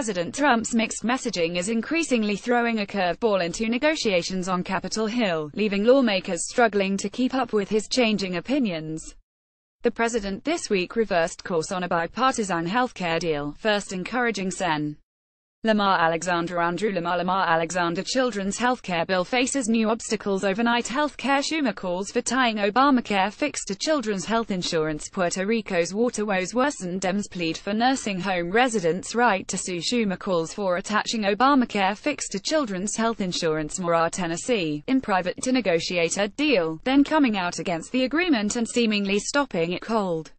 President Trump's mixed messaging is increasingly throwing a curveball into negotiations on Capitol Hill, leaving lawmakers struggling to keep up with his changing opinions. The president this week reversed course on a bipartisan healthcare deal, first encouraging Sen. Lamar Alexander children's healthcare bill faces new obstacles overnight. Healthcare Schumer calls for tying Obamacare fix to children's health insurance. Puerto Rico's water woes worsen. Dems plead for nursing home residents' right to sue. Schumer calls for attaching Obamacare fix to children's health insurance. More. Tennessee, in private to negotiate a deal, then coming out against the agreement and seemingly stopping it cold.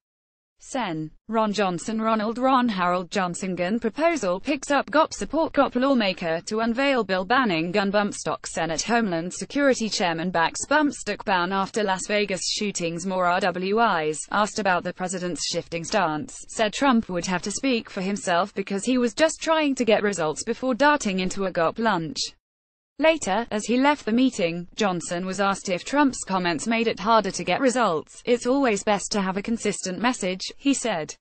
Sen. Ron Harold Johnson gun proposal picks up GOP support. GOP lawmaker to unveil bill banning gun bump stock. Senate Homeland Security Chairman backs bump stock ban after Las Vegas shootings. More RWIs, asked about the president's shifting stance, said Trump would have to speak for himself because he was just trying to get results before darting into a GOP lunch. Later, as he left the meeting, Johnson was asked if Trump's comments made it harder to get results. "It's always best to have a consistent message," he said.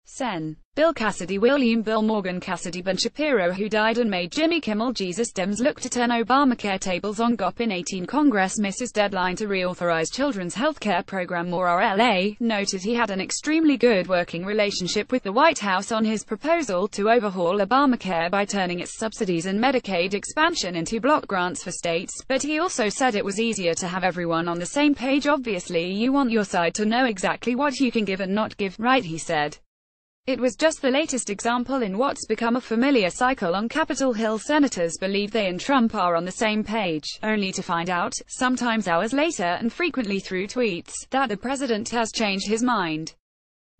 Sen. Bill Cassidy Bill Morgan Cassidy Ben Shapiro, who died and made Jimmy Kimmel Jesus. Dems look to turn Obamacare tables on GOP in 18. Congress misses deadline to reauthorize children's health care program. More. RLA noted he had an extremely good working relationship with the White House on his proposal to overhaul Obamacare by turning its subsidies and Medicaid expansion into block grants for states, but he also said it was easier to have everyone on the same page. "Obviously you want your side to know exactly what you can give and not give, right?" he said. It was just the latest example in what's become a familiar cycle on Capitol Hill. Senators believe they and Trump are on the same page, only to find out, sometimes hours later and frequently through tweets, that the president has changed his mind.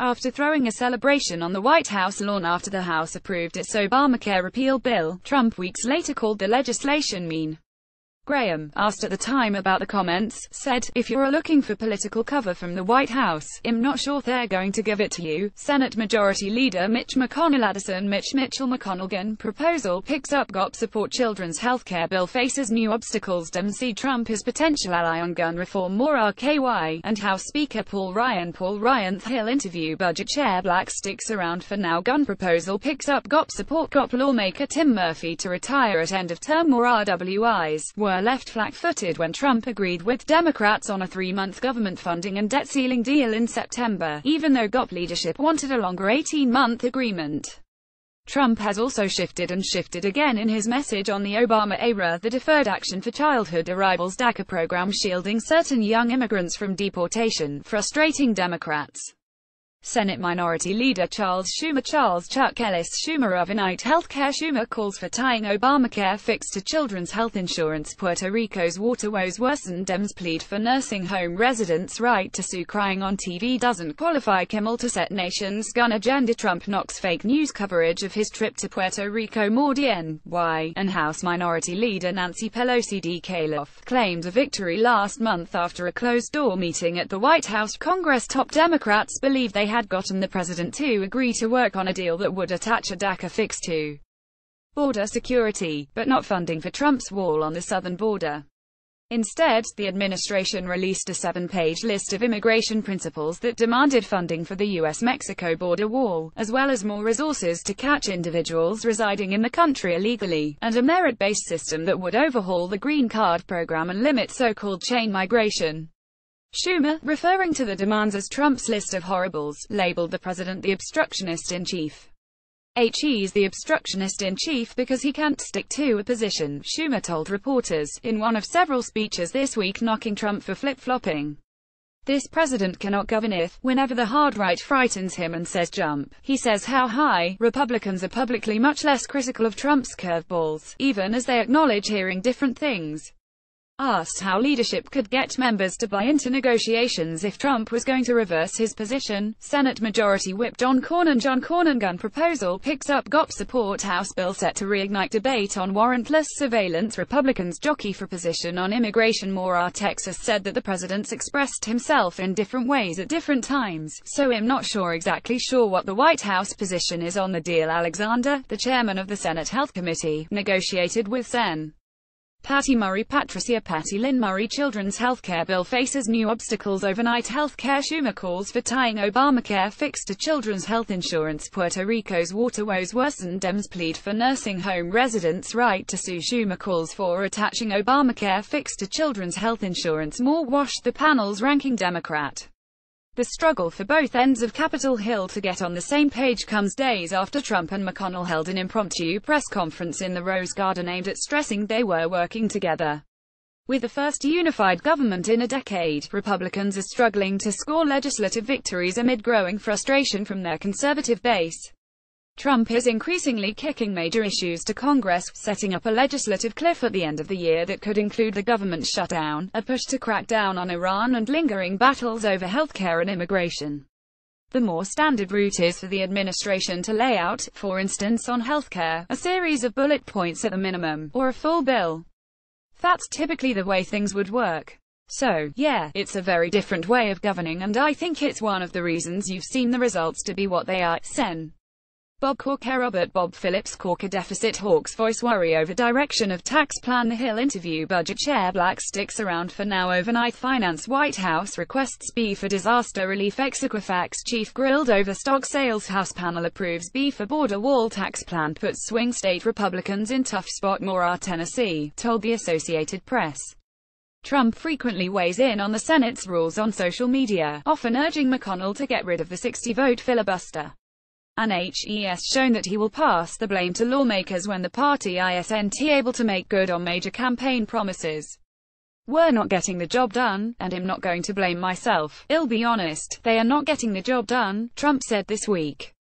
After throwing a celebration on the White House lawn after the House approved its Obamacare repeal bill, Trump weeks later called the legislation mean. Graham, asked at the time about the comments, said, "If you're looking for political cover from the White House, I'm not sure they're going to give it to you." Senate Majority Leader Mitch McConnell gun proposal picks up GOP support. Children's healthcare bill faces new obstacles. Dems see Trump as potential ally on gun reform. More. RKY, and House Speaker Paul Ryan Hill interview. Budget Chair Black sticks around for now. Gun proposal picks up GOP support. GOP lawmaker Tim Murphy to retire at end of term. More. RWIs were left flat-footed when Trump agreed with Democrats on a 3-month government funding and debt ceiling deal in September, even though GOP leadership wanted a longer 18-month agreement. Trump has also shifted and shifted again in his message on the Obama era. The Deferred Action for Childhood Arrivals DACA program shielding certain young immigrants from deportation, frustrating Democrats. Senate Minority Leader Chuck Ellis Schumer overnight healthcare. Schumer calls for tying Obamacare fix to children's health insurance. Puerto Rico's water woes worsen. Dems plead for nursing home residents' right to sue. Crying on TV doesn't qualify. Kimmel to set nation's gun agenda. Trump knocks fake news coverage of his trip to Puerto Rico. More DNY, and House Minority Leader Nancy Pelosi claimed a victory last month after a closed-door meeting at the White House. Congress top Democrats believe they had gotten the president to agree to work on a deal that would attach a DACA fix to border security, but not funding for Trump's wall on the southern border. Instead, the administration released a 7-page list of immigration principles that demanded funding for the U.S.-Mexico border wall, as well as more resources to catch individuals residing in the country illegally, and a merit-based system that would overhaul the green card program and limit so-called chain migration. Schumer, referring to the demands as Trump's list of horribles, labeled the president the obstructionist-in-chief. He's the obstructionist-in-chief because he can't stick to a position, Schumer told reporters, in one of several speeches this week, knocking Trump for flip-flopping. "This president cannot govern whenever the hard right frightens him and says jump, he says how high." Republicans are publicly much less critical of Trump's curveballs, even as they acknowledge hearing different things. Asked how leadership could get members to buy into negotiations if Trump was going to reverse his position, Senate Majority Whip John Cornyn gun proposal picks up GOP support. House bill set to reignite debate on warrantless surveillance. Republicans jockey for position on immigration. More. Texas said that the president's expressed himself in different ways at different times, so I'm not exactly sure what the White House position is on the deal. Alexander, the chairman of the Senate Health Committee, negotiated with Sen. Patty Murray Patricia Patty Lynn Murray Children's healthcare bill faces new obstacles overnight. Healthcare Schumer calls for tying Obamacare fix to children's health insurance. Puerto Rico's water woes worsen. Dems plead for nursing home residents' right to sue. Schumer calls for attaching Obamacare fix to children's health insurance. More washed. The panel's ranking Democrat. The struggle for both ends of Capitol Hill to get on the same page comes days after Trump and McConnell held an impromptu press conference in the Rose Garden aimed at stressing they were working together. With the first unified government in a decade, Republicans are struggling to score legislative victories amid growing frustration from their conservative base. Trump is increasingly kicking major issues to Congress, setting up a legislative cliff at the end of the year that could include the government shutdown, a push to crack down on Iran, and lingering battles over healthcare and immigration. The more standard route is for the administration to lay out, for instance on healthcare, a series of bullet points at the minimum, or a full bill. That's typically the way things would work. So, yeah, it's a very different way of governing, and I think it's one of the reasons you've seen the results to be what they are. Sen. Bob Corker. Robert Bob Phillips Corker. Deficit hawks voice worry over direction of tax plan. The Hill interview. Budget chair Black sticks around for now. Overnight finance. White House requests B for disaster relief. Equifax chief grilled over stock sales. House panel approves B for border wall. Tax plan puts swing state Republicans in tough spot. More Tennessee, told the Associated Press. Trump frequently weighs in on the Senate's rules on social media, often urging McConnell to get rid of the 60-vote filibuster. And HES shown that he will pass the blame to lawmakers when the party isn't able to make good on major campaign promises. We're not getting the job done, and I'm not going to blame myself. I'll be honest, they are not getting the job done, Trump said this week.